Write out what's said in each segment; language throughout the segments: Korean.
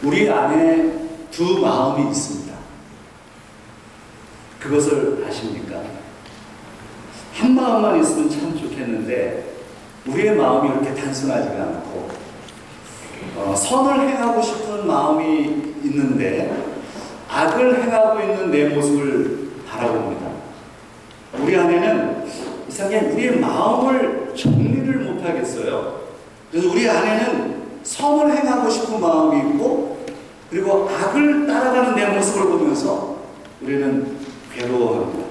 우리 안에 두 마음이 있습니다. 그것을 아십니까? 한 마음만 있으면 참 좋겠는데 우리의 마음이 그렇게 단순하지가 않고 선을 행하고 싶은 마음이 있는데 악을 행하고 있는 내 모습을 바라봅니다. 우리 안에는 이상하게 우리의 마음을 정리를 못하겠어요. 그래서 우리 안에는 선을 행하고 싶은 마음이 있고 그리고 악을 따라가는 내 모습을 보면서 우리는 괴로워합니다.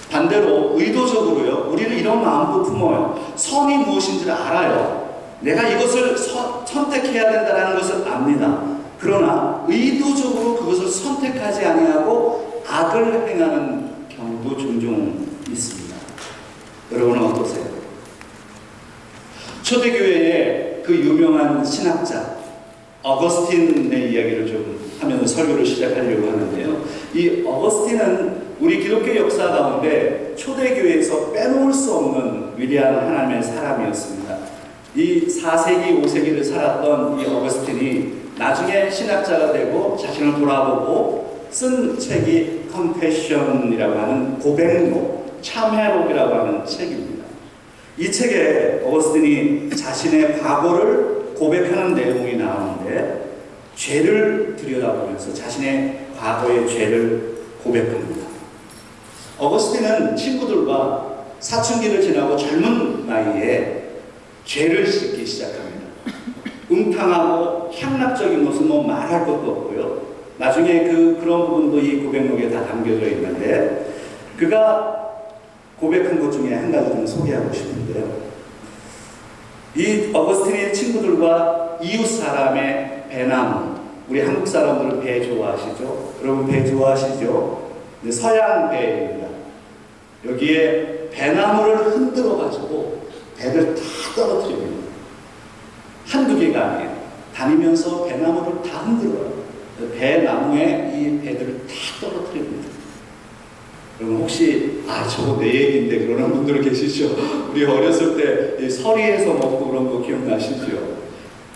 반대로 의도적으로요, 우리는 이런 마음도 품어요. 선이 무엇인지를 알아요. 내가 이것을 선택해야 된다는 것을 압니다. 그러나 의도적으로 그것을 선택하지 아니하고 악을 행하는 경우도 종종 있습니다. 여러분은 어떠세요? 초대교회의 그 유명한 신학자 어거스틴의 이야기를 좀 하면서 설교를 시작하려고 하는데요. 이 어거스틴은 우리 기독교 역사 가운데 초대교회에서 빼놓을 수 없는 위대한 하나님의 사람이었습니다. 이 4세기, 5세기를 살았던 이 어거스틴이 나중에 신학자가 되고 자신을 돌아보고 쓴 책이 Confession이라고 하는 고백록, 참회록이라고 하는 책입니다. 이 책에 어거스틴이 자신의 과거를 고백하는 내용이 나오는데 죄를 들여다보면서 자신의 과거의 죄를 고백합니다. 어거스틴은 친구들과 사춘기를 지나고 젊은 나이에 죄를 짓기 시작합니다. 음탕하고 향락적인 것은 뭐 말할 것도 없고요. 나중에 그런 부분도 이 고백록에 다 담겨져 있는데 그가 고백한 것 중에 한 가지 좀 소개하고 싶은데요. 이 어거스틴의 친구들과 이웃 사람의 배나무, 우리 한국 사람들은 배 좋아하시죠? 여러분 배 좋아하시죠? 서양 배입니다. 여기에 배나무를 흔들어 가지고 배를 다 떨어뜨립니다. 한두 개가 아니에요. 다니면서 배나무를 다 흔들어요. 배나무에 이 배들을 다 떨어뜨립니다. 그럼 혹시 저거 내 얘기인데 그러는 분들 계시죠? 우리 어렸을 때 서리에서 먹고 그런 거 기억나시죠?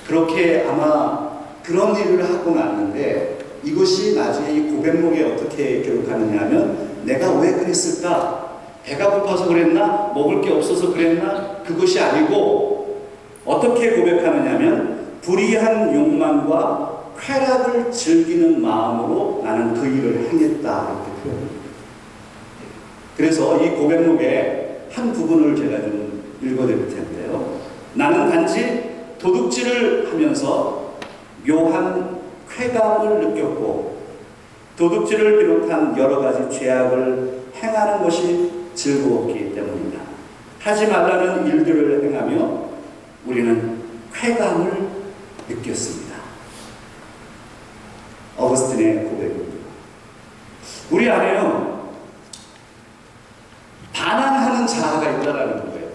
그렇게 아마 그런 일을 하고 났는데 이것이 나중에 이 고백록에 어떻게 기록하느냐 하면 내가 왜 그랬을까? 배가 고파서 그랬나? 먹을 게 없어서 그랬나? 그것이 아니고 어떻게 고백하느냐 하면 불의한 욕망과 쾌락을 즐기는 마음으로 나는 그 일을 행했다 이렇게 표현합니다. 그래서 이 고백록의 한 부분을 제가 좀 읽어드릴 텐데요. 나는 단지 도둑질을 하면서 묘한 쾌감을 느꼈고 도둑질을 비롯한 여러 가지 죄악을 행하는 것이 즐거웠기 때문이다. 하지 말라는 일들을 행하며 우리는 쾌감을 느꼈습니다. 어거스틴의 고백입니다. 우리 안에는 반항하는 자아가 있다라는 거예요.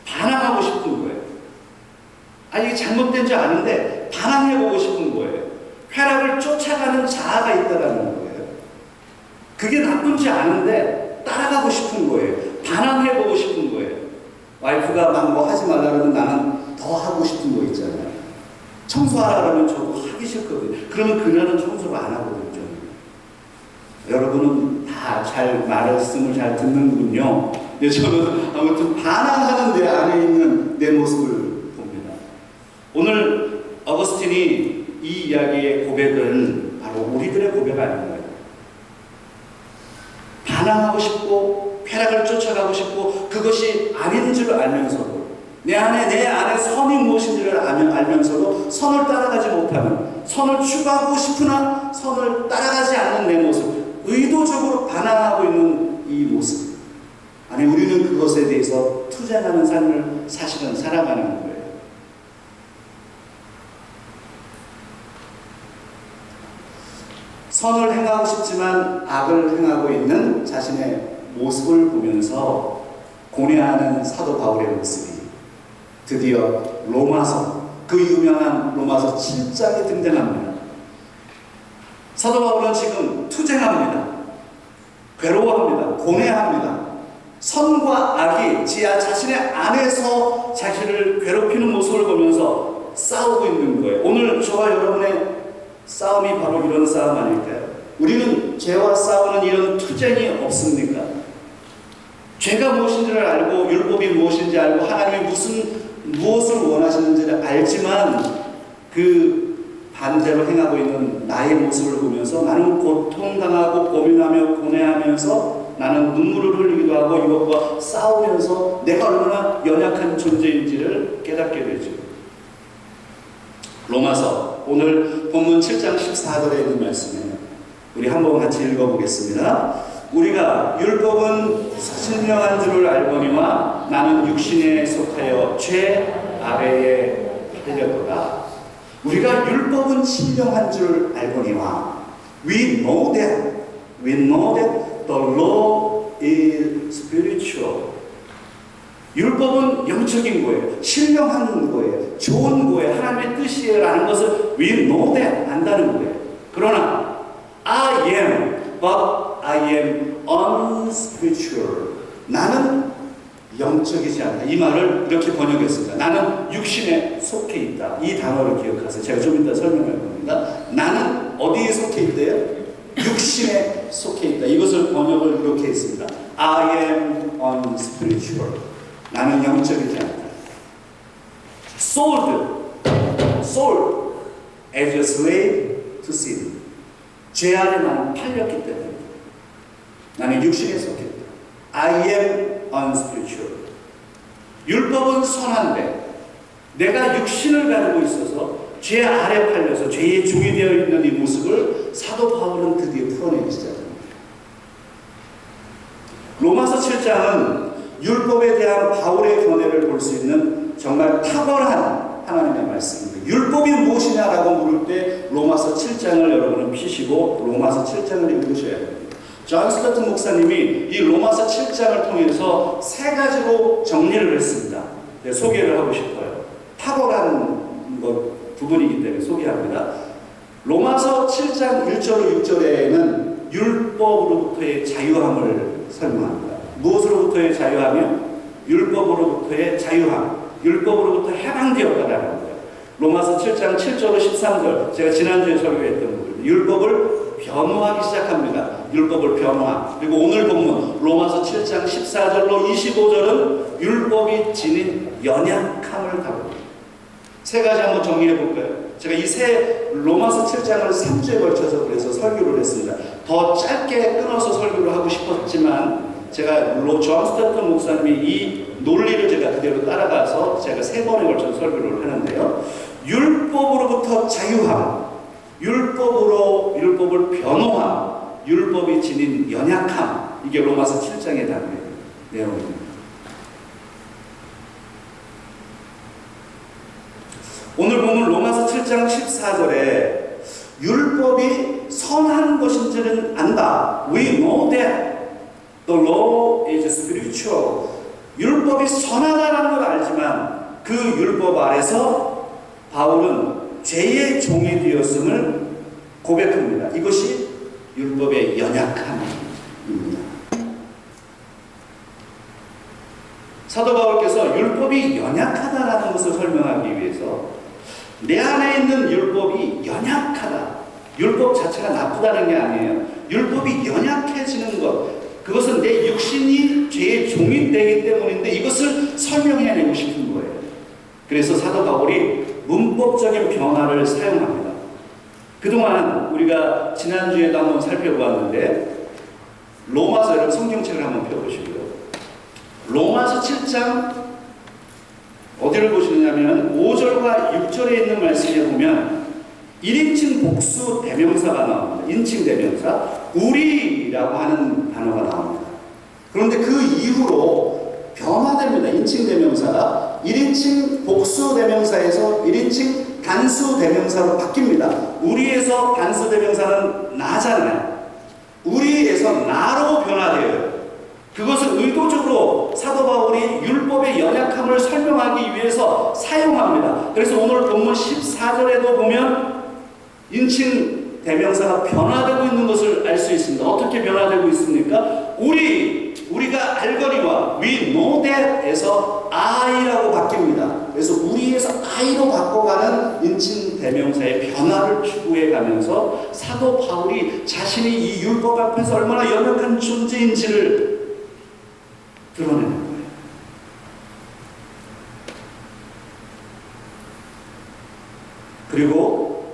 반항하고 싶은 거예요. 이게 잘못된 줄 아는데 반항해보고 싶은 거예요. 쾌락을 쫓아가는 자아가 있다라는 거예요. 그게 나쁜지 아는데 따라가고 싶은 거예요. 반항해보고 싶은 거예요. 와이프가 막 뭐 하지 말라 그러면 나는 더 하고 싶은 거 있잖아요. 청소하라 그러면 저도 하기 싫거든요. 그러면 그날은 청소를 안 하거든요. 여러분은 다 잘 말씀을 잘 듣는군요. 근데 저는 아무튼 반항하는 내 안에 있는 내 모습을 봅니다. 오늘 어거스틴이 이 이야기의 고백은 바로 우리들의 고백 아닌가요? 반항하고 싶고 쾌락을 쫓아가고 싶고 그것이 아닌 줄 알면서도 내 안에 선이 무엇인지를 알면서도 선을 따라가지 못하는, 선을 추구하고 싶으나 선을 따라가지 않는 내 모습, 의도적으로 반항하고 있는 이 모습. 우리는 그것에 대해서 투쟁하는 삶을 사실은 살아가는 거예요. 선을 행하고 싶지만 악을 행하고 있는 자신의 모습을 보면서 고뇌하는 사도 바울의 모습이 드디어 로마서, 그 유명한 로마서 7장에 등장합니다. 사도 바울은 지금 투쟁합니다. 괴로워합니다. 고뇌합니다. 선과 악이 자신의 안에서 자신을 괴롭히는 모습을 보면서 싸우고 있는 거예요. 오늘 저와 여러분의 싸움이 바로 이런 싸움 아닐까요? 우리는 죄와 싸우는 이런 투쟁이 없습니까? 죄가 무엇인지를 알고 율법이 무엇인지 알고 하나님이 무엇을 원하시는지를 알지만 그 반대로 행하고 있는 나의 모습을 보면서 나는 고통당하고 고민하며 고뇌하면서 나는 눈물을 흘리기도 하고 이것과 싸우면서 내가 얼마나 연약한 존재인지를 깨닫게 되죠. 로마서 오늘 본문 7장 14절에 있는 말씀이에요. 우리 한번 같이 읽어보겠습니다. 우리가 율법은 신령한 줄을 알거니와 나는 육신에 속하여 죄 아래에 팔렸도다. 우리가 율법은 신령한 줄 알거니와 We know that the law is spiritual. 율법은 영적인 거예요. 신령한 거예요. 좋은 거예요. 하나님의 뜻이라는 것을 we know that 안다는 거예요. 그러나 I am, but I am unspiritual. 나는 영적이지 않다. 이 말을 이렇게 번역했습니다. 나는 육신에 속해 있다. 이 단어를 기억하세요. 제가 좀 이따 설명할 겁니다. 나는 어디에 속해 있대요? 육신에 속해 있다. 이것을 번역을 이렇게 했습니다. I am unspiritual. 나는 영적이지 않다. Sold as a slave to sin. 죄 아래 나는 팔렸기 때문에 나는 육신에 속해 있다. I am unspiritual. 율법은 선한데 내가 육신을 가지고 있어서 죄 아래 팔려서 죄의 종이 되어 있는 이 모습을 사도 바울은 드디어 풀어내기 시작합니다. 로마서 7장은 율법에 대한 바울의 견해를 볼 수 있는 정말 탁월한 하나님의 말씀입니다. 율법이 무엇이냐라고 물을 때 로마서 7장을 여러분은 피시고 로마서 7장을 읽으셔야 됩니다. 존 스토튼 목사님이 이 로마서 7장을 통해서 세 가지로 정리를 했습니다. 네, 소개를 하고 싶어요. 탁월한 부분이기 때문에 소개합니다. 로마서 7장 1절로 6절에는 율법으로부터의 자유함을 설명합니다. 무엇으로부터의 자유함이요? 율법으로부터의 자유함. 율법으로부터 해방되었다라는 거예요. 로마서 7장 7절로 13절 제가 지난주에 설교했던 부분. 율법을 변호하기 시작합니다. 율법을 변호함. 그리고 오늘 본문 로마서 7장 14절로 25절은 율법이 지닌 연약함을 다룹니다. 세 가지 한번 정리해 볼까요? 제가 이 세 로마서 7장을 3주에 걸쳐서 그래서 설교를 했습니다. 더 짧게 끊어서 설교를 하고 싶었지만 제가 존 스토튼 목사님이 이 논리를 제가 그대로 따라가서 제가 세 번에 걸쳐서 설교를 하는데요. 율법으로부터 자유함, 율법을 변호함, 율법이 지닌 연약함. 이게 로마서 7장에 담긴 내용입니다. 오늘 보면 로마서 7장 14절에 율법이 선한 것인지는 안다. We know that the law is spiritual. 율법이 선하다는 걸 알지만 그 율법 아래서 바울은 죄의 종이 되었음을 고백합니다. 이것이 율법의 연약함입니다. 사도 바울께서 율법이 연약하다라는 것을 설명하기 위해서 내 안에 있는 율법이 연약하다. 율법 자체가 나쁘다는 게 아니에요. 율법이 연약해지는 것. 그것은 내 육신이 죄의 종이 되기 때문인데 이것을 설명해내고 싶은 거예요. 그래서 사도 바울이 문법적인 변화를 사용합니다. 그동안 우리가 지난주에도 한번 살펴보았는데 로마서 여러분 성경책을 한번 펴보시고요. 로마서 7장 어디를 보시느냐면 5절과 6절에 있는 말씀에 보면 1인칭 복수 대명사가 나옵니다. 인칭 대명사 우리라고 하는 단어가 나옵니다. 그런데 그 이후로 변화됩니다. 인칭 대명사가 1인칭 복수 대명사에서 1인칭 단수 대명사로 바뀝니다. 우리에서 단수 대명사는 나잖아요. 우리에서 나로 변화돼요. 그것을 의도적으로 사도 바울이 율법의 연약함을 설명하기 위해서 사용합니다. 그래서 오늘 본문 14절에도 보면 인칭 대명사가 변화되고 있는 것을 알 수 있습니다. 어떻게 변화되고 있습니까? 우리가 알거니와 we know that에서 I라고 바뀝니다. 그래서 우리에서 I로 바꿔가는 인칭 대명사의 변화를 추구해 가면서 사도 바울이 자신이 이 율법 앞에서 얼마나 연약한 존재인지를 드러내는 거예요. 그리고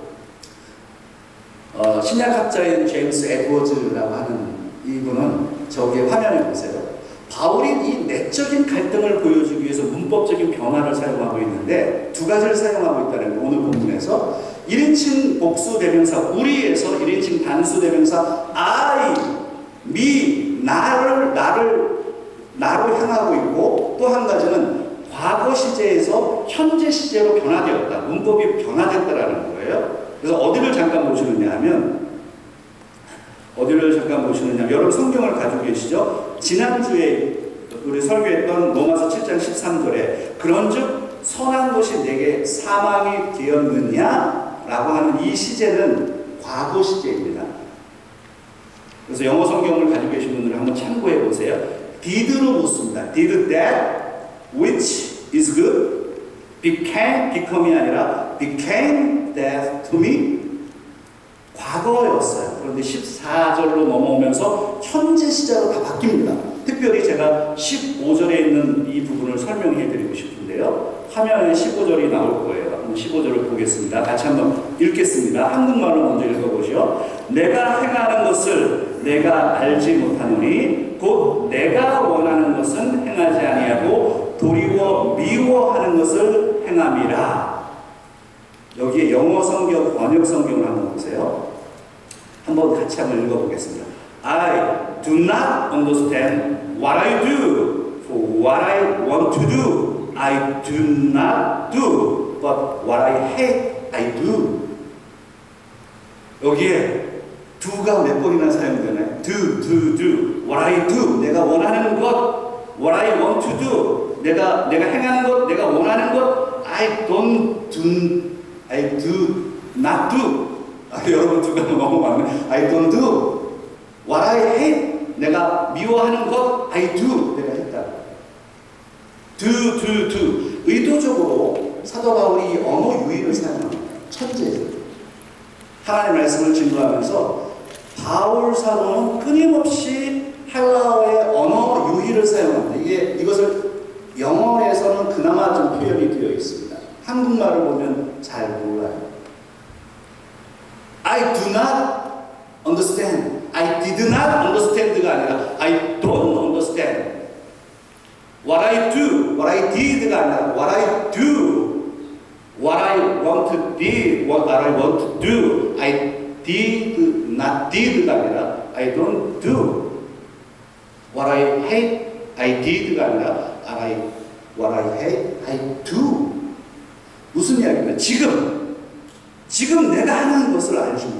신약학자인 제임스 에드워즈라고 하는 이분은 저기에 화면에 보세요. 바울이 이 내적인 갈등을 보여주기 위해서 문법적인 변화를 사용하고 있는데 두 가지를 사용하고 있다는 거, 오늘 본문에서 1인칭 복수 대명사 우리에서 1인칭 단수 대명사 I, me, 나로 향하고 있고, 또 한 가지는 과거 시제에서 현재 시제로 변화되었다. 문법이 변화됐다라는 거예요. 그래서 어디를 잠깐 보시느냐 하면, 여러분 성경을 가지고 계시죠? 지난주에 우리 설교했던 로마서 7장 13절에 그런즉 선한 것이 내게 사망이 되었느냐라고 하는 이 시제는 과거 시제입니다. 그래서 영어 성경을 가지고 계신 분들은 한번 참고해 보세요. did로 묻습니다. Did that which is good become이 아니라 became that to me? 과거였어요. 그런데 14절로 넘어오면서 현재 시제로 다 바뀝니다. 특별히 제가 15절에 있는 이 부분을 설명해 드리고 싶은데요. 화면에 15절이 나올 거예요. 한번 15절을 보겠습니다. 같이 한번 읽겠습니다. 한국말로 먼저 읽어보시오. 내가 행하는 것을 내가 알지 못하노니 곧 내가 원하는 것은 행하지 아니하고 도리어 미워하는 것을 행함이라. 여기에 영어 성경, 번역 성경을 한번 보세요. 한번 같이 한번 읽어보겠습니다. I do not understand what I do, for what I want to do, I do not do, but what I hate, I do. 여기에 do가 몇 번이나 사용되나요? do, what I do, 내가 원하는 것, what I want to do, 내가 행하는 것, 내가 원하는 것, I do not do. 여러분 두가 너무 많네. I don't do. What I hate, 내가 미워하는 것, I do, 내가 했다. do. 의도적으로 사도 바울이 언어 유희를 사용합니다. 첫째, 하나님의 말씀을 증거하면서 바울 사도는 끊임없이 헬라어의 언어 유희를 사용합니다. 이것을 영어에서는 그나마 좀 표현이 되어 있습니다. 한국말을 보면 잘 몰라요. I do not understand. I did not understand가 아니라 I don't understand. What I do, what I did가 아니라 what I do. What I want to do, what I want to do. I did not did가 아니라 I don't do. What I hate, I did가 아니라 what I hate, I do. 무슨 이야기입니까? 지금 내가 하는 것을 알지 못해.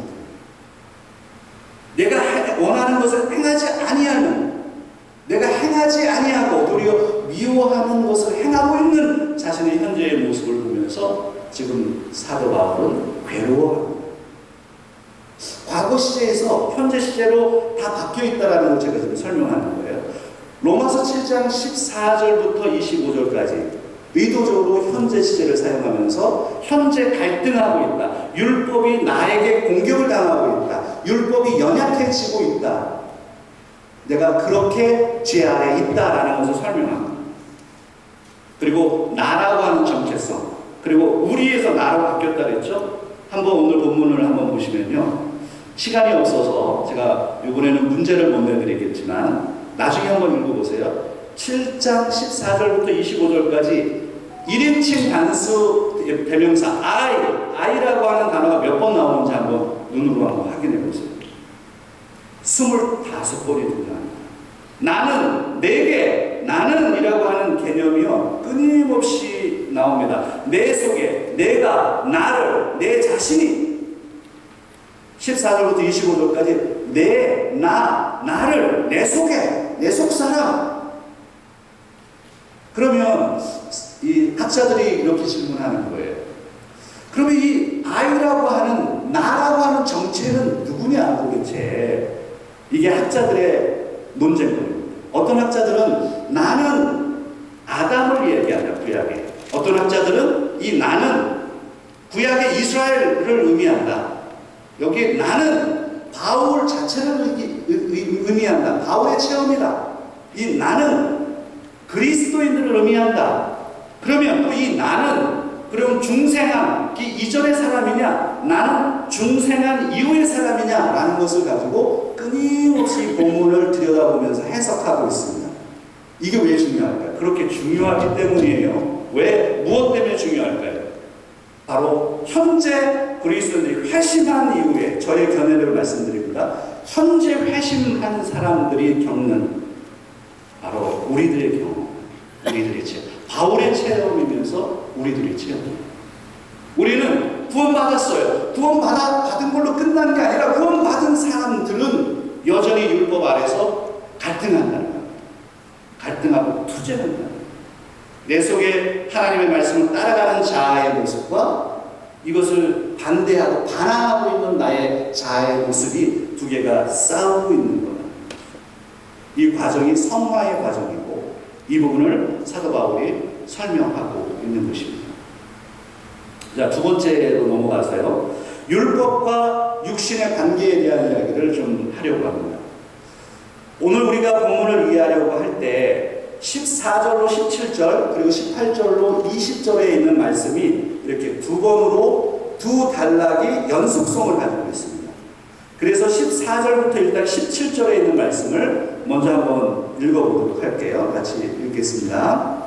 내가 원하는 것을 행하지 아니하는, 내가 행하지 아니하고 도리어 미워하는 것을 행하고 있는 자신의 현재의 모습을 보면서 지금 사도 바울은 괴로워합니다. 과거 시제에서 현재 시제로 다 바뀌어 있다는 걸 제가 지금 설명하는 거예요. 로마서 7장 14절부터 25절까지 의도적으로 현재 시제를 사용하면서 현재 갈등하고 있다. 율법이 나에게 공격을 당하고 있다. 율법이 연약해지고 있다. 내가 그렇게 죄 아래 있다라는 것을 설명합니다. 그리고 나라고 하는 정체성, 그리고 우리에서 나로 바뀌었다 그랬죠? 한번 오늘 본문을 한번 보시면요. 시간이 없어서 제가 이번에는 문제를 못 내드리겠지만 나중에 한번 읽어보세요. 7장 14절부터 25절까지 1인칭 단수 대명사 I라고 하는 단어가 몇 번 나오는지 한번 눈으로 한번 확인해 보세요. 25번이 등장합니다. 나는, 내게, 나는이라고 하는 개념이요 끊임없이 나옵니다. 내 속에, 내가, 나를, 내 자신이 14절부터 25절까지 나를, 내 속에, 내 속 사람. 그러면 이 학자들이 이렇게 질문하는 거예요. 그러면 이 I라고 하는, 나라고 하는 정체는 누구냐 도대체? 이게 학자들의 논쟁입니다. 어떤 학자들은 나는 아담을 얘기한다, 구약에. 어떤 학자들은 이 나는 구약의 이스라엘을 의미한다. 여기 나는 바울 자체를 의미한다. 바울의 체험이다. 이 나는 그리스도인들을 의미한다. 그러면 또 이 나는 그럼 중생한 이전의 사람이냐, 나는 중생한 이후의 사람이냐라는 것을 가지고 끊임없이 본문을 들여다보면서 해석하고 있습니다. 이게 왜 중요할까요? 그렇게 중요하기 때문이에요. 왜? 무엇 때문에 중요할까요? 바로 현재 그리스도인들이 회심한 이후에 저의 견해를 말씀드립니다. 현재 회심한 사람들이 겪는 바로 우리들의 경험, 우리들의 체험. 바울의 체험이면서 우리들의 체험. 우리는 구원받았어요. 구원받은 걸로 끝난 게 아니라 구원받은 사람들은 여전히 율법 아래서 갈등한다는 거예요. 갈등하고 투쟁한다는 거예요. 내 속에 하나님의 말씀을 따라가는 자아의 모습과 이것을 반대하고 반항하고 있는 나의 자아의 모습이 두 개가 싸우고 있는 거다. 이 과정이 성화의 과정이고 이 부분을 사도 바울이 설명하고 있는 것입니다. 자, 두 번째로 넘어가서요. 율법과 육신의 관계에 대한 이야기를 좀 하려고 합니다. 오늘 우리가 본문을 이해하려고 할 때 14절로 17절 그리고 18절로 20절에 있는 말씀이 이렇게 두 번으로 두 단락이 연속성을 가지고 있습니다. 그래서 14절부터 일단 17절에 있는 말씀을 먼저 한번 읽어보도록 할게요. 같이 읽겠습니다.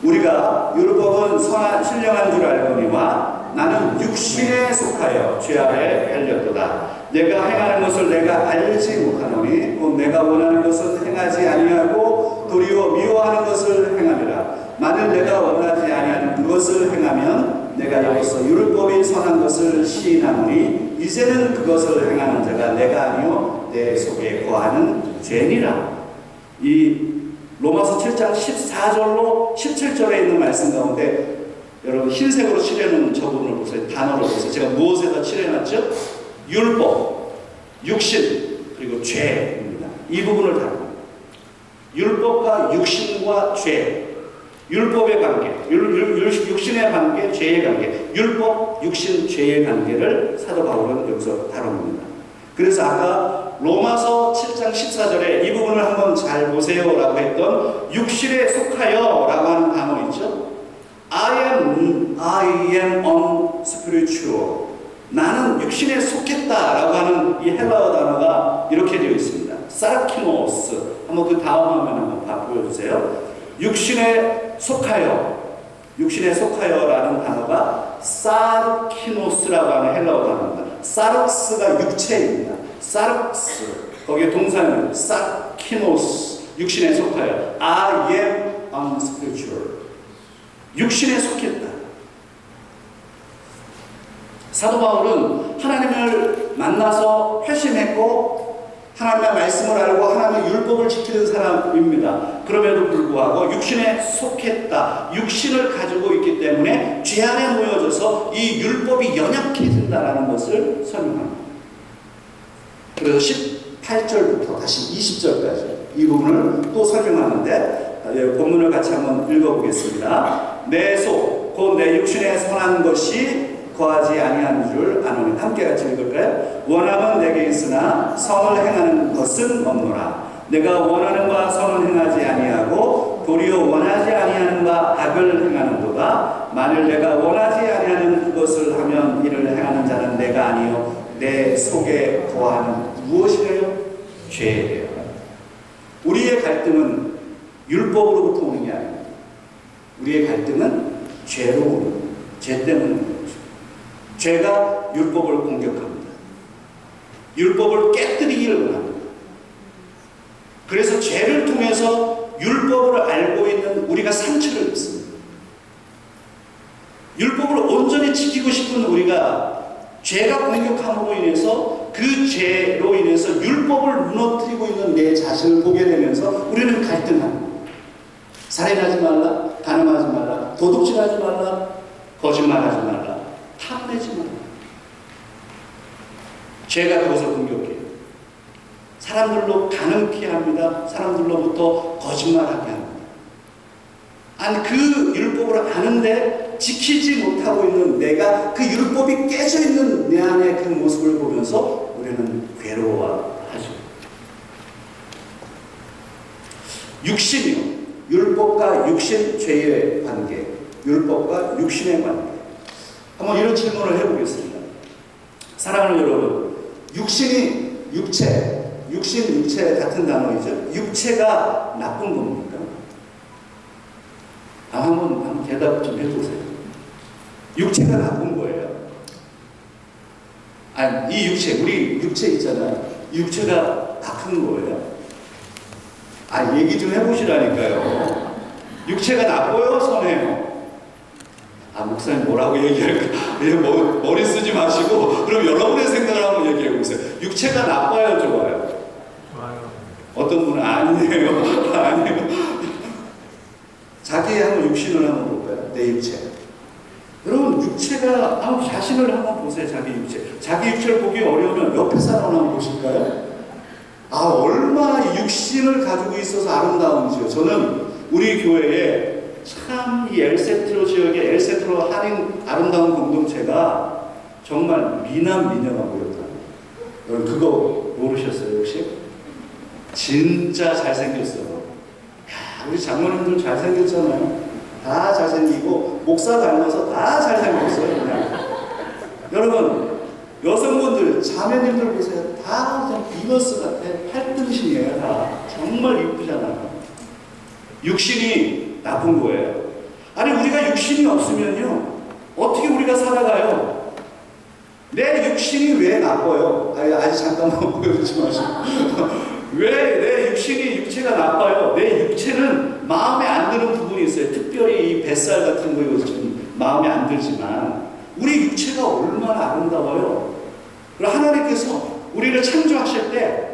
우리가 율법은 선한 신령한 줄 알거니와 나는 육신에 속하여 죄 아래 달렸도다. 내가 행하는 것을 내가 알지 못하노니 곧 내가 원하는 것을 행하지 아니하고 도리어 미워하는 것을 행함이라. 만일 내가 원하지 아니하는 그것을 행하면 내가 여기서 율법이 선한 것을 시인하노니 이제는 그것을 행하는 자가 내가 아니요 내 속에 거하는 죄니라. 이 로마서 7장 14절로 17절에 있는 말씀 가운데 여러분 흰색으로 칠해놓은 저 부분을 보세요. 단어를 보세요. 제가 무엇에다 칠해놨죠? 율법, 육신, 그리고 죄입니다. 이 부분을 다룹니다. 율법과 육신과 죄, 율법의 관계, 육신의 관계, 죄의 관계, 율법, 육신, 죄의 관계를 사도 바울은 여기서 다룹니다. 그래서 아까 로마서 7장 14절에 이 부분을 한번 잘 보세요 라고 했던 육신에 속하여 라고 하는 단어 있죠. I am unspiritual. 나는 육신에 속했다 라고 하는 이 헬라어 단어가 이렇게 되어 있습니다. 사르키노스. 한번 그 다음 화면 한번 보여주세요. 육신에 속하여, 육신에 속하여 라는 단어가 사르키노스라고 하는 헬라어 단어입니다. 사르스가 육체입니다. 사르스, 거기에 동사는 사르키노스, 육신에 속하여. I am unspiritual. 육신에 속했다. 사도 바울은 하나님을 만나서 회심했고 하나님의 말씀을 알고 하나님의 율법을 지키는 사람입니다. 그럼에도 불구하고 육신에 속했다. 육신을 가지고 있기 때문에 죄 안에 놓여져서 이 율법이 연약해진다는 것을 설명합니다. 그래서 18절부터 다시 20절까지 이 부분을 또 설명하는데 본문을 같이 한번 읽어보겠습니다. 내 속, 곧 내 육신에 선한 것이 거하지 아니한 줄 아노니. 함께 같이 읽을까요? 원함은 내게 있으나 선을 행하는 것은 없노라. 내가 원하는 바 선을 행하지 아니하고 도리어 원하지 아니하는 바 악을 행하는도다. 만일 내가 원하지 아니하는 그것을 하면 이를 행하는 자는 내가 아니요 내 속에 거하는 무엇이래요? 죄예요. 우리의 갈등은 율법으로부터 오는 게 아닙니다. 우리의 갈등은 죄로 오는 거예요. 죄 때문에 오는 거죠. 죄가 율법을 공격합니다. 율법을 깨뜨리기를 원합니다. 그래서 죄를 통해서 율법을 알고 있는 우리가 상처를 입습니다. 율법을 온전히 지키고 싶은 우리가 죄가 공격함으로 인해서 그 죄로 인해서 율법을 무너뜨리고 있는 내 자신을 보게 되면서 우리는 갈등합니다. 살인하지 말라, 간음하지 말라, 도둑질하지 말라, 거짓말하지 말라, 탐내지 말라. 죄가 그것을 공격해요. 사람들로 가늠케 합니다. 사람들로부터 거짓말하게 합니다. 아니 그 율법을 아는데 지키지 못하고 있는 내가 그 율법이 깨져 있는 내 안의 그 모습을 보면서 우리는 괴로워하죠. 육신이요. 율법과 육신 죄의 관계, 율법과 육신의 관계. 한번 이런 질문을 해보겠습니다. 사랑하는 여러분, 육신이 육체 같은 단어이죠. 육체가 나쁜 겁니까? 한번 대답 좀 해보세요. 육체가 나쁜 거예요? 아니, 이 육체, 우리 육체 있잖아요. 육체가 나쁜 거예요? 얘기 좀 해보시라니까요. 육체가 나빠요? 선해요? 목사님 뭐라고 얘기할까? 머리 쓰지 마시고, 그럼 여러분의 생각을 한번 얘기해 보세요. 육체가 나빠요? 좋아요? 좋아요. 어떤 분은 아니에요. 아니에요. 자기의 한번 육신을 한번 볼까요? 내 육체. 여러분, 육체가, 자신을 한번 보세요. 자기 육체. 자기 육체를 보기 어려우면 옆에 사람을 한번 보실까요? 얼마나 육신을 가지고 있어서 아름다운지요. 저는 우리 교회에 참 이 엘세트로 지역의 엘세트로 한인 아름다운 공동체가 정말 미남미녀가 보였다. 여러분 그거 모르셨어요 혹시? 진짜 잘생겼어요. 우리 장모님들 잘생겼잖아요. 다 잘생기고 목사 닮아서 다 잘생겼어요. 그냥. 여러분 여성분들 자매님들 보세요. 다 그냥 비너스 같아. 팔등신이에요. 다 정말 이쁘잖아요. 육신이 나쁜 거예요. 아니 우리가 육신이 없으면요 어떻게 우리가 살아가요? 내 육신이 왜 나빠요? 아직 잠깐만 보여주지 마시고 왜 내 육체가 나빠요? 내 육체는 마음에 안 드는 부분이 있어요. 특별히 이 뱃살 같은 거 이거 좀 마음에 안 들지만 우리 육체가 얼마나 아름다워요. 그리고 하나님께서 우리를 창조하실 때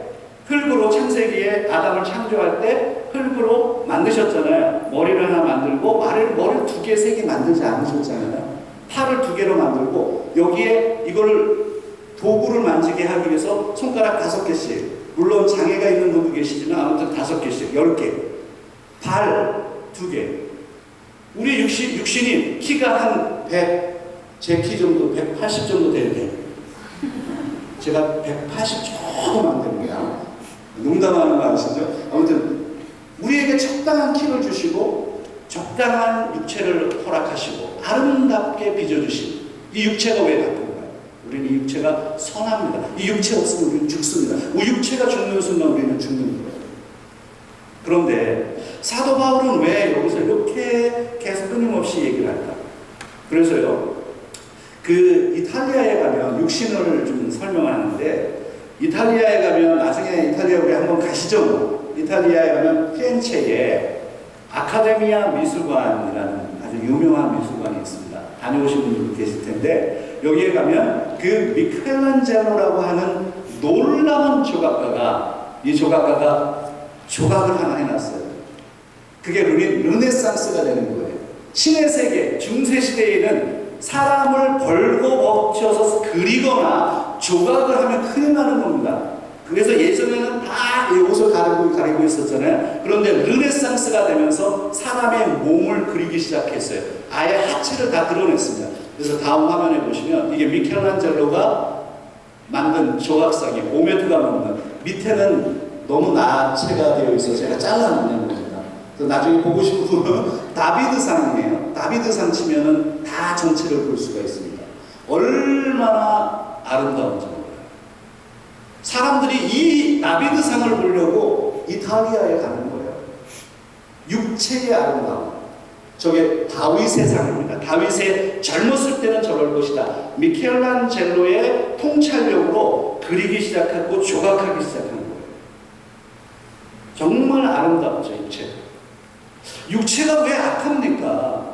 흙으로 창세기에 아담을 창조할 때 흙으로 만드셨잖아요. 머리를 하나 만들고 머리를 2개, 3개 만들지 않으셨잖아요. 팔을 2개로 만들고 여기에 이거를 도구를 만지게 하기 위해서 손가락 5개씩, 물론 장애가 있는 분도 계시지만 아무튼 5개씩, 10개, 발 2개. 우리 육신이 키가 한 100, 제 키 정도 180 정도 돼야 돼요. 제가 180 조금 안 됩니다. 농담하는 거 아시죠? 아무튼 우리에게 적당한 키를 주시고 적당한 육체를 허락하시고 아름답게 빚어주신 이 육체가 왜 나쁜가요? 우리는 이 육체가 선합니다. 이 육체 없으면 우리는 죽습니다. 우리 육체가 죽는 순간 우리는 죽는 거예요. 그런데 사도 바울은 왜 여기서 이렇게 계속 끊임없이 얘기를 할까? 그래서요 그 이탈리아에 가면 육신을 좀 설명하는데 이탈리아에 가면 나중에 이탈리아 우리 한번 가시죠. 이탈리아에 가면 피렌체에 아카데미아 미술관이라는 아주 유명한 미술관이 있습니다. 다녀오신 분들도 계실 텐데 여기에 가면 그 미켈란젤로라고 하는 놀라운 조각가가 조각을 하나 해놨어요. 그게 르네상스가 되는 거예요. 신의 세계 중세시대에는 사람을 벌고 벗겨서 그리거나 조각을 하면 큰일 나는 겁니다. 그래서 예전에는 다 이 옷을 가리고 있었잖아요. 그런데 르네상스가 되면서 사람의 몸을 그리기 시작했어요. 아예 하체를 다 드러냈습니다. 그래서 다음 화면에 보시면 이게 미켈란젤로가 만든 조각상이 5m가 넘는, 밑에는 너무 나체가 되어 있어서 제가 잘라놓는 겁니다. 그래서 나중에 보고 싶은 분은 다비드상이에요. 다비드상 치면은 다 전체를 볼 수가 있습니다. 얼마나 아름다운지 몰라요. 사람들이 이 다비드상을 보려고 이탈리아에 가는 거예요. 육체의 아름다움. 저게 다윗의 상입니다. 다윗의 젊었을 때는 저럴 것이다. 미켈란젤로의 통찰력으로 그리기 시작하고 조각하기 시작한 거예요. 정말 아름답죠, 육체. 육체가 왜 악합니까?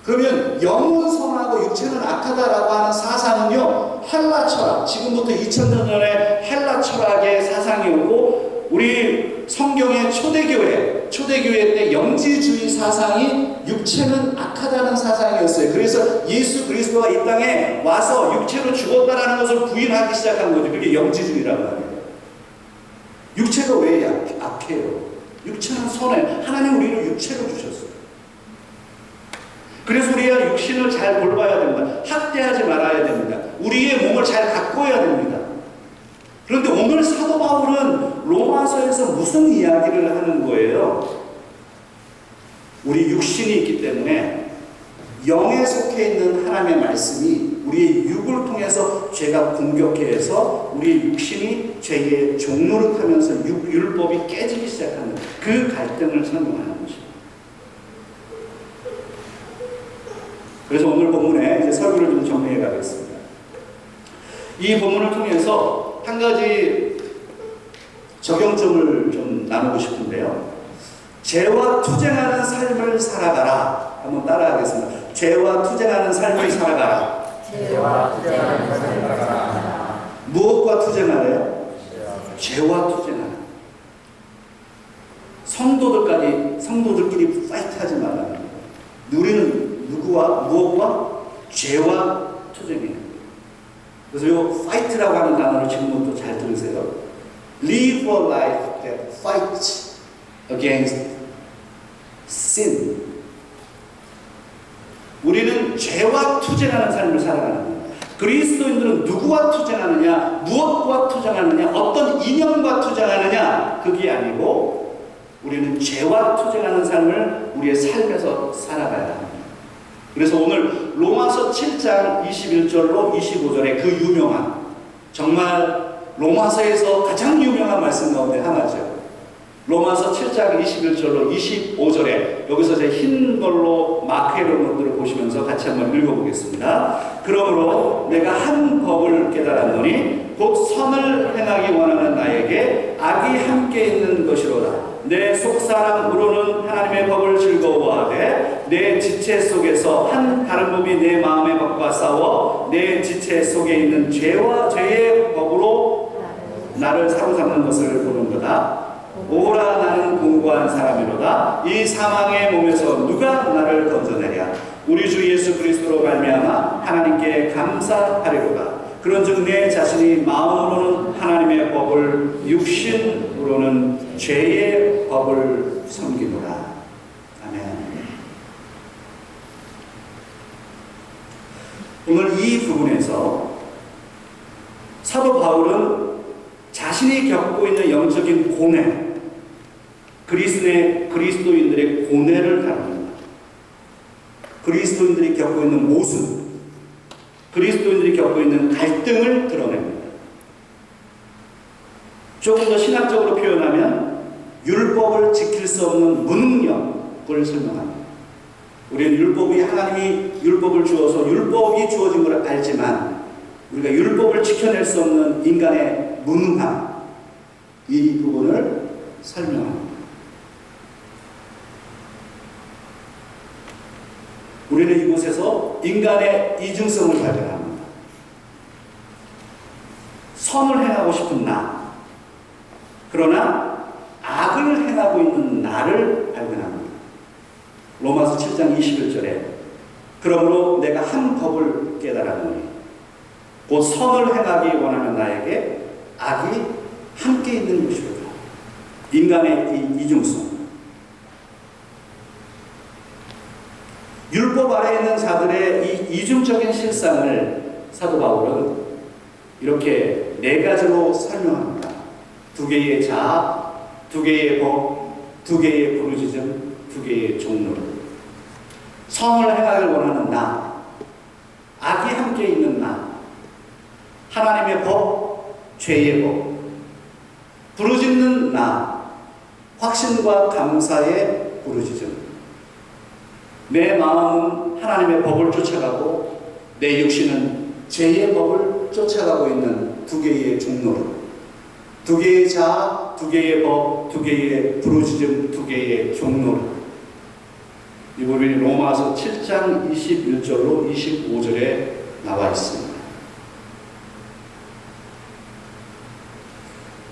그러면 영은 선하고 육체는 악하다라고 하는 사상은요, 헬라 철학, 지금부터 2000년 전에 헬라 철학의 사상이었고, 우리 성경의 초대교회 때 영지주의 사상이 육체는 악하다는 사상이었어요. 그래서 예수 그리스도가 이 땅에 와서 육체로 죽었다라는 것을 부인하기 시작한 거죠. 그게 영지주의라고 합니다. 육체가 왜 악해요? 육체는 선해. 하나님 우리를 육체로 주셨어요. 그래서 우리가 육신을 잘 돌봐야 됩니다. 학대하지 말아야 됩니다. 우리의 몸을 잘 가꿔야 됩니다. 그런데 오늘 사도 바울은 로마서에서 무슨 이야기를 하는 거예요? 우리 육신이 있기 때문에 영에 속해 있는 하나님의 말씀이 우리의 육을 통해서 죄가 공격해서 우리의 육신이 죄의 종노릇하면서 율법이 깨지기 시작하는 그 갈등을 설명하는 것입니다. 그래서 오늘 본문에 이제 설교를 좀 정리해 가겠습니다. 이 본문을 통해서 한 가지 적용점을 좀 나누고 싶은데요. 죄와 투쟁하는 삶을 살아가라. 한번 따라하겠습니다. 죄와 투쟁하는 삶을 살아가라. 죄와 투쟁하는 삶을 살아가라. 무엇과 투쟁하래요? 죄와 투쟁하라. 성도들끼리 파이트하지 말라는 거예요. 우리는 무엇과? 죄와 투쟁해요. 그래서 이 파이트라고 하는 단어를 지금부터 잘 들으세요. Live a life that fights against sin. 우리는 죄와 투쟁하는 삶을 살아가는 거예요. 그리스도인들은 누구와 투쟁하느냐, 무엇과 투쟁하느냐, 어떤 이념과 투쟁하느냐, 그게 아니고 우리는 죄와 투쟁하는 삶을 우리의 삶에서 살아가야 합니다. 그래서 오늘 로마서 7장 21절로 25절의 그 유명한, 정말 로마서에서 가장 유명한 말씀 가운데 하나죠. 로마서 7장 21절로 25절에 여기서 제 흰 걸로 마크해 놓은 것들을 보시면서 같이 한번 읽어보겠습니다. 그러므로 내가 한 법을 깨달았노니 곧 선을 행하기 원하는 나에게 악이 함께 있는 것이로다. 내 속사람으로는 하나님의 법을 즐거워하되 내 지체 속에서 한 다른 법이 내 마음의 법과 싸워 내 지체 속에 있는 죄와 죄의 법으로 나를 사로잡는 것을 보는 거다. 오라 나는 공고한 사람이로다. 이 사망의 몸에서 누가 나를 건져내랴. 우리 주 예수 그리스도로 말미암아 하나님께 감사하리로다. 그런즉 내 자신이 마음으로는 하나님의 법을, 육신으로는 죄의 법을 섬기노라. 아멘. 오늘 이 부분에서 사도 바울은 자신이 겪고 있는 영적인 고뇌, 그리스도인들의 고뇌를 다룹니다. 그리스도인들이 겪고 있는 모순, 그리스도인들이 겪고 있는 갈등을 드러냅니다. 조금 더 신학적으로 표현하면 율법을 지킬 수 없는 무능력을 설명합니다. 우리는 율법이, 하나님이 율법을 주어서 율법이 주어진 걸 알지만 우리가 율법을 지켜낼 수 없는 인간의 무능함, 이 부분을 설명합니다. 우리는 이곳에서 인간의 이중성을 발견합니다. 선을 행하고 싶은 나, 그러나 악을 행하고 있는 나를 발견합니다. 로마서 7장 21절에 그러므로 내가 한 법을 깨달았노니 곧 선을 행하기 원하는 나에게 악이 함께 있는 것이로다. 인간의 이 이중성, 율법 아래에 있는 자들의 이 이중적인 실상을 사도 바울은 이렇게 네 가지로 설명합니다. 두 개의 자아, 두 개의 법, 두 개의 부르짖음, 두 개의 종로. 선을 행하길 원하는 나, 악이 함께 있는 나, 하나님의 법, 죄의 법, 부르짖는 나, 확신과 감사의 부르짖음. 내 마음은 하나님의 법을 쫓아가고 내 육신은 죄의 법을 쫓아가고 있는 두 개의 종로, 두 개의 자아, 두 개의 법, 두 개의 부르짖음, 두 개의 종로. 이 부분이 로마서 7장 21절로 25절에 나와 있습니다.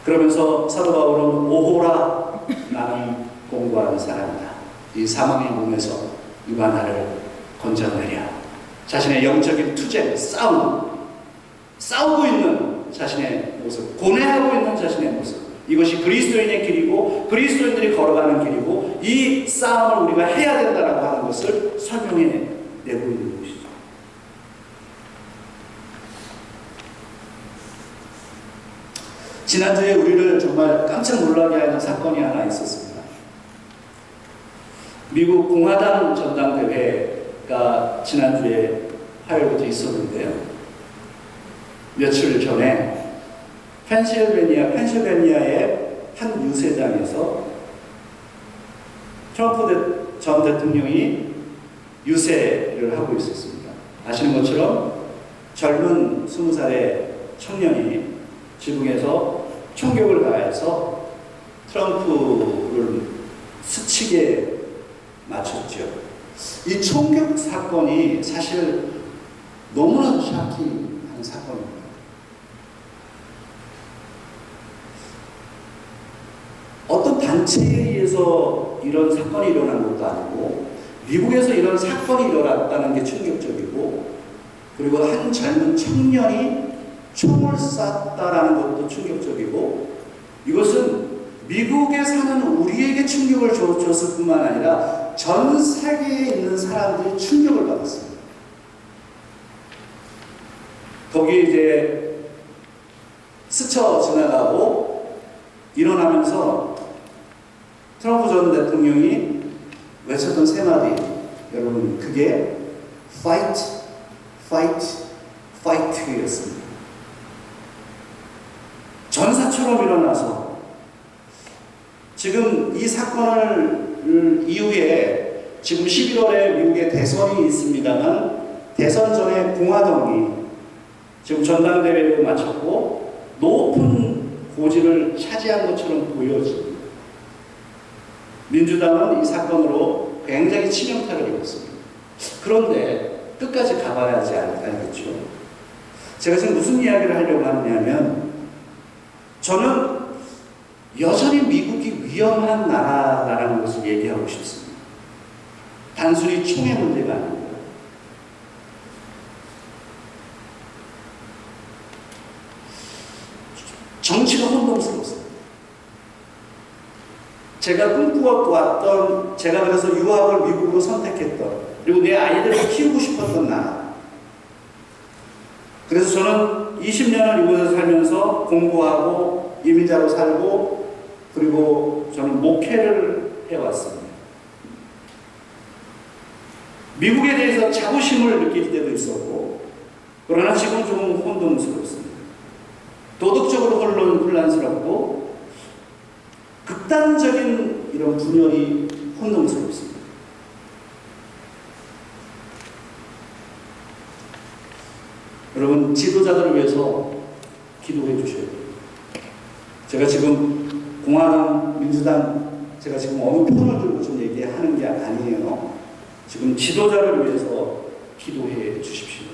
그러면서 사도 바울은 오호라 나는 공고한 사람이다. 이 사망의 몸에서 누가 나를 건져내랴. 자신의 영적인 투쟁, 싸우고 있는 자신의 모습, 고뇌하고 있는 자신의 모습, 이것이 그리스도인의 길이고 그리스도인들이 걸어가는 길이고 이 싸움을 우리가 해야 된다라고 하는 것을 설명해 지난주에 우리를 정말 깜짝 놀라게 하는 사건이 하나 있었습니다. 미국 공화당 전당대회가 지난주에 화요일부터 있었는데요. 며칠 전에 펜실베니아의 한 유세장에서 트럼프 전 대통령이 유세를 하고 있었습니다. 아시는 것처럼 젊은 20살의 청년이 지붕에서 총격을 가해서 트럼프를 스치게 맞췄죠. 이 총격 사건이 사실 너무나도 샤킹한 사건입니다. 어떤 단체에 의해서 이런 사건이 일어난 것도 아니고 미국에서 이런 사건이 일어났다는 게 충격적이고, 그리고 한 젊은 청년이 총을 쐈다라는 것도 충격적이고, 이것은 미국에 사는 우리에게 충격을 줬을 뿐만 아니라 전 세계에 있는 사람들이 충격을 받았습니다. 거기에 이제 스쳐 지나가고 일어나면서 트럼프 전 대통령이 외쳤던 세 마디, 여러분, 그게 fight, fight, fight였습니다. 전사처럼 일어나서 지금 이 사건을 이후에 지금 11월에 미국에 대선이 있습니다만, 대선 전에 공화당이 지금 전당대회를 마쳤고 높은 고지를 차지한 것처럼 보여집니다. 민주당은 이 사건으로 굉장히 치명타를 입었습니다. 그런데 끝까지 가봐야 하지 않겠죠. 제가 지금 무슨 이야기를 하려고 하느냐면, 저는 여전히 미국이 위험한 나라라는 것을 얘기하고 싶습니다. 단순히 총의 문제가 아닙니다. 정치가 혼동스러웠습니다. 제가 꿈꾸었던, 제가 그래서 유학을 미국으로 선택했던, 그리고 내 아이들을 키우고 싶었던 나라. 그래서 저는 20년을 이곳에서 살면서 공부하고 이민자로 살고, 그리고 저는 목회를 해왔습니다. 미국에 대해서 자부심을 느낄 때도 있었고, 그러나 지금 조금 혼동스럽습니다. 도덕적으로 혼란스럽고 극단적인 이런 분열이 혼동스럽습니다. 여러분, 지도자들을 위해서 기도해 주셔야 돼요. 제가 지금 공화당, 민주당, 제가 지금 어느 편을 들고 좀 얘기하는 게 아니에요. 지금 지도자를 위해서 기도해 주십시오.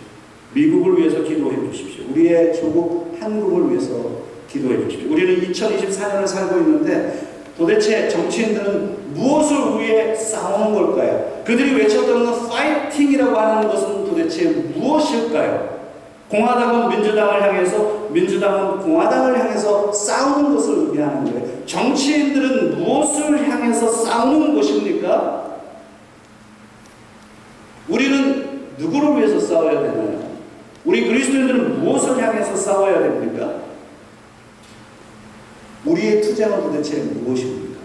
미국을 위해서 기도해 주십시오. 우리의 조국 한국을 위해서 기도해 주십시오. 우리는 2024년을 살고 있는데 도대체 정치인들은 무엇을 위해 싸우는 걸까요? 그들이 외쳤던 파이팅이라고 하는 것은 도대체 무엇일까요? 공화당은 민주당을 향해서, 민주당은 공화당을 향해서 싸우는 것을 의미하는 거예요. 정치인들은 무엇을 향해서 싸우는 것입니까? 우리는 누구를 위해서 싸워야 되나요? 우리 그리스도인들은 무엇을 향해서 싸워야 됩니까? 우리의 투쟁은 도대체 무엇입니까?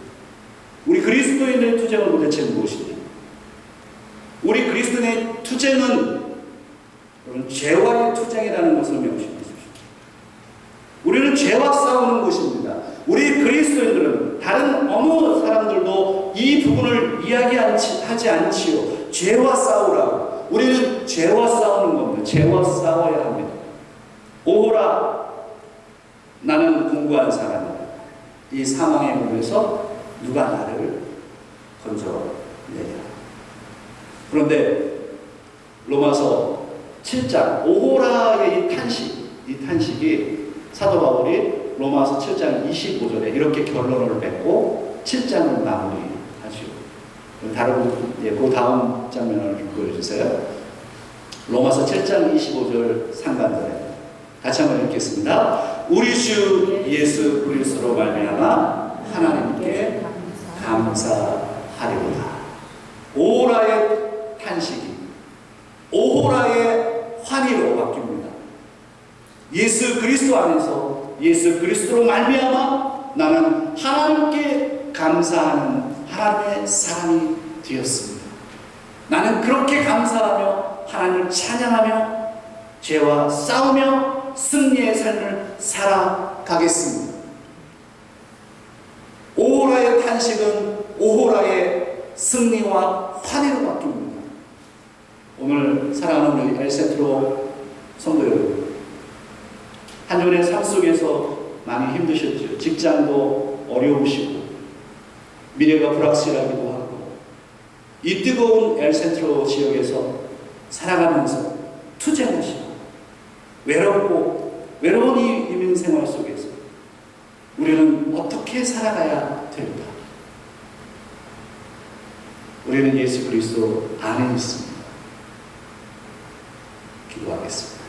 우리 그리스도인들의 투쟁은 도대체 무엇입니까? 우리 그리스도인의 투쟁은 죄와의 투쟁이라는 것을 명심하십시오. 우리는 죄와 싸우는 것입니다. 우리 그리스도인들은 다른 어느 사람들도 이 부분을 이야기하지 않지요. 죄와 싸우라고. 우리는 죄와 싸우는 겁니다. 죄와 싸워야 합니다. 오호라, 나는 공고한 사람이다. 이 사망의 몸에서 누가 나를 건져내랴. 그런데 로마서 7장 오호라의 이 탄식이 사도 바울이 로마서 7장 25절에 이렇게 결론을 맺고 7장을 마무리하죠. 그 다음 장면을 보여주세요. 로마서 7장 25절 상반절에 같이 한번 읽겠습니다. 우리 주 예수 그리스도로 말미암아 하나님께 감사하리로다. 오호라의 탄식이 오호라의 환희로 바뀝니다. 예수 그리스도 안에서 예수 그리스도로 말미암아 나는 하나님께 감사하는 하나님의 사람이 되었습니다. 나는 그렇게 감사하며 하나님을 찬양하며 죄와 싸우며 승리의 삶을 살아가겠습니다. 오호라의 탄식은 오호라의 승리와 환희로 바뀝니다. 오늘 사랑하는 우리 엘센트로 성도 여러분, 한 주간의 삶 속에서 많이 힘드셨죠. 직장도 어려우시고 미래가 불확실하기도 하고 이 뜨거운 엘센트로 지역에서 살아가면서 투쟁하시고 외로운 이 이민 생활 속에서 우리는 어떻게 살아가야 될까? 우리는 예수 그리스도 안에 있습니다. 기도하겠습니다.